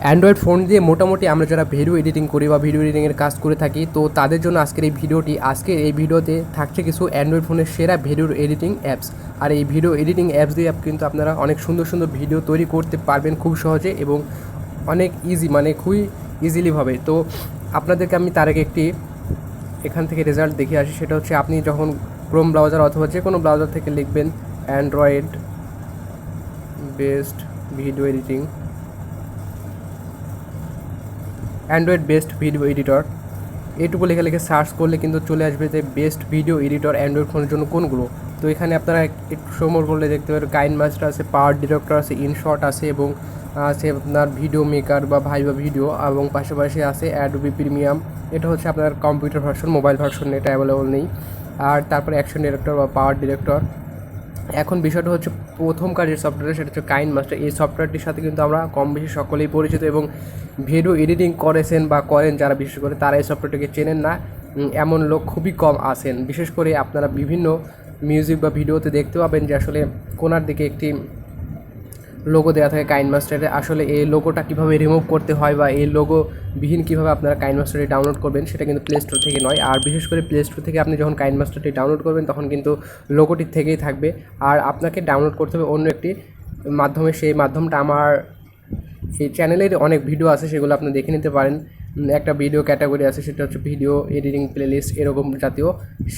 Android phone দিয়ে মোটামুটি আমরা যারা ভিডিও এডিটিং করি বা ভিডিও এডিটিংয়ের কাজ করে থাকি, তো তাদের জন্য আজকের এই ভিডিওতে থাকছে কিছু অ্যান্ড্রয়েড ফোনের সেরা ভিডিও এডিটিং অ্যাপস। আর এই ভিডিও এডিটিং অ্যাপস দিয়ে কিন্তু আপনারা অনেক সুন্দর সুন্দর ভিডিও তৈরি করতে পারবেন খুব সহজে এবং অনেক ইজি, মানে খুবই ইজিলিভাবে। তো আপনাদেরকে আমি তার আগে একটি এখান থেকে রেজাল্ট দেখে আসি। সেটা হচ্ছে আপনি যখন ক্রোম ব্রাউজার অথবা যে কোনো ব্রাউজার থেকে লিখবেন Android best video editing, Android best video editor, এইটুকু লিখে সার্চ করলে কিন্তু চলে আসবে যে বেস্ট ভিডিও এডিটর অ্যান্ড্রয়েড ফোনের জন্য কোনগুলো। তো এখানে আপনারা একটু সময় করলে দেখতে পাবেন কাইনমাস্টার আছে, পাওয়ার ডিরেক্টর আছে, ইনশট আছে এবং আছে আপনার ভিডিও মেকার বা ভাইবা ভিডিও, এবং পাশাপাশি আছে অ্যাডোবি প্রিমিয়াম। এটা হচ্ছে আপনার কম্পিউটার ভার্সন, মোবাইল ভার্সন এটা অ্যাভেলেবল নেই। আর তারপরে অ্যাকশন ডিরেক্টর বা পাওয়ার ডিরেক্টর। এখন বিষয়টা হচ্ছে প্রথম কাজের সফটওয়্যার, সেটা হচ্ছে কাইনমাস্টার। এই সফটওয়্যারটির সাথে কিন্তু আমরা কম বেশি সকলেই পরিচিত এবং ভিডিও এডিটিং করেছেন বা করেন যারা, বিশেষ করে তারা এই সফটওয়্যারটিকে চেনেন না এমন লোক খুবই কম আছেন। বিশেষ করে আপনারা বিভিন্ন মিউজিক বা ভিডিওতে দেখতে পাবেন যে আসলে কোনার দিকে একটি লোগো দেওয়া থাকে কাইনমাস্টারে। আসলে এই লোগোটা কীভাবে রিমুভ করতে হয় বা এই লোগো বিহীন কীভাবে আপনারা কাইনমাস্টারটি ডাউনলোড করবেন সেটা কিন্তু প্লে স্টোর থেকে নয়। আর বিশেষ করে প্লে স্টোর থেকে আপনি যখন কাইনমাস্টারটি ডাউনলোড করবেন তখন কিন্তু লোগোটির থেকেই থাকবে, আর আপনাকে ডাউনলোড করতে হবে অন্য একটি মাধ্যমে। সেই মাধ্যমটা আমার এই চ্যানেলের অনেক ভিডিও আছে, সেগুলো আপনি দেখে নিতে পারেন। একটা ভিডিও ক্যাটাগরি আছে, সেটা হচ্ছে ভিডিও এডিটিং প্লেলিস্ট এরকম জাতীয়।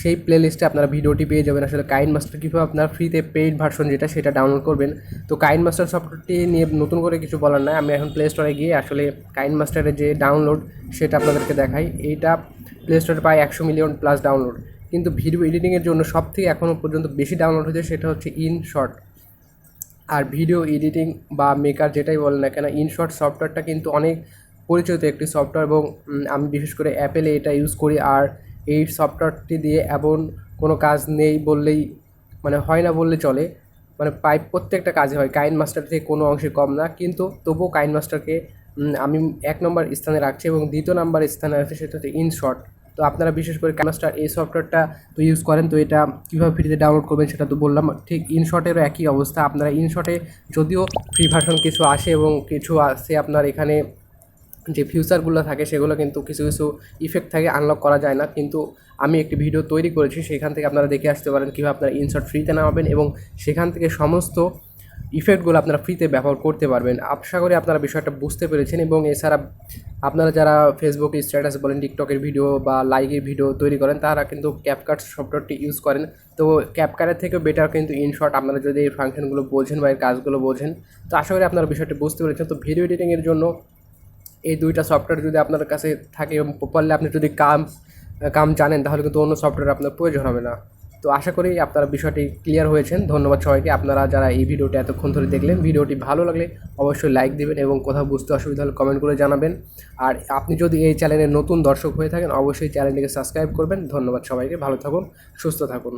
সেই প্লেলিস্টে আপনারা ভিডিওটি পেয়ে যাবেন। আসলে কাইনমাস্টার কীভাবে আপনার ফ্রিতে পেইড ভার্সন যেটা সেটা ডাউনলোড করবেন। তো কাইনমাস্টার সফটওয়্যারটি নিয়ে নতুন করে কিছু বলার নাই, আমি এখন প্লে স্টোরে গিয়ে আসলে কাইনমাস্টারের যে ডাউনলোড সেটা আপনাদেরকে দেখাই। এইটা প্লে স্টোরে প্রায় 100 মিলিয়ন প্লাস ডাউনলোড, কিন্তু ভিডিও এডিটিংয়ের জন্য সবথেকে এখনও পর্যন্ত বেশি ডাউনলোড হয়েছে সেটা হচ্ছে ইনশট। আর ভিডিও এডিটিং বা মেকার যেটাই বলেন না কেন, ইনশট সফটওয়্যারটা কিন্তু অনেক পরিচিত একটি সফটওয়্যার এবং আমি বিশেষ করে অ্যাপেলে এটা ইউজ করি। আর এই সফটওয়্যারটি দিয়ে এমন কোনো কাজ নেই বললেই, মানে হয় না বললে চলে, মানে প্রায় প্রত্যেকটা কাজে হয়। কাইনমাস্টার থেকে কোনো অংশে কম না, কিন্তু তবুও কাইনমাস্টারকে আমি 1 নম্বর স্থানে রাখছি এবং 2য় নম্বর স্থানে আছে সেটা হচ্ছে ইনশট। তো আপনারা বিশেষ করে কাইনমাস্টার এই সফটওয়্যারটা তো ইউজ করেন, তো এটা কীভাবে ফ্রিতে ডাউনলোড করবেন সেটা তো বললাম। ঠিক ইনশটেরও একই অবস্থা। আপনারা ইনশটে যদিও ফ্রি ভার্সন কিছু আসে এবং কিছু আসে আপনার এখানে যে ফিউচারগুলো থাকে সেগুলো কিন্তু কিছু কিছু ইফেক্ট থাকে, আনলক করা যায় না। কিন্তু আমি একটি ভিডিও তৈরি করেছি, সেখান থেকে আপনারা দেখে আসতে পারেন কীভাবে আপনারা ইনশট ফ্রিতে নামাবেন এবং সেখান থেকে সমস্ত ইফেক্টগুলো আপনারা ফ্রিতে ব্যবহার করতে পারবেন। আশা করি আপনারা বিষয়টা বুঝতে পেরেছেন। এবং এছাড়া আপনারা যারা ফেসবুকে স্ট্যাটাস বলেন, টিকটকের ভিডিও বা লাইকের ভিডিও তৈরি করেন, তারা কিন্তু ক্যাপকাট সফটওয়্যারটি ইউজ করেন। তো ক্যাপকাটের থেকেও বেটার কিন্তু ইনশট, আপনারা যদি এই ফাংশনগুলো বোঝেন বা এর কাজগুলো বোঝেন। তো আশা করি আপনারা বিষয়টি বুঝতে পেরেছেন। তো ভিডিও এডিটিংয়ের জন্য এই 2টা সফটওয়্যার যদি আপনার কাছে থাকে এবং প্রপারলি আপনি যদি কাম জানেন, তাহলে কিন্তু অন্য সফটওয়্যার আপনার প্রয়োজন হবে না। তো আশা করি আপনারা বিষয়টি ক্লিয়ার হয়েছেন। ধন্যবাদ সবাইকে। আপনারা যারা এই ভিডিওটি এতক্ষণ ধরে দেখলেন, ভিডিওটি ভালো লাগলে অবশ্যই লাইক দেবেন এবং কোথাও বুঝতে অসুবিধা হলে কমেন্ট করে জানাবেন। আর আপনি যদি এই চ্যানেলের নতুন দর্শক হয়ে থাকেন, অবশ্যই চ্যানেলটিকে সাবস্ক্রাইব করবেন। ধন্যবাদ সবাইকে। ভালো থাকুন, সুস্থ থাকুন।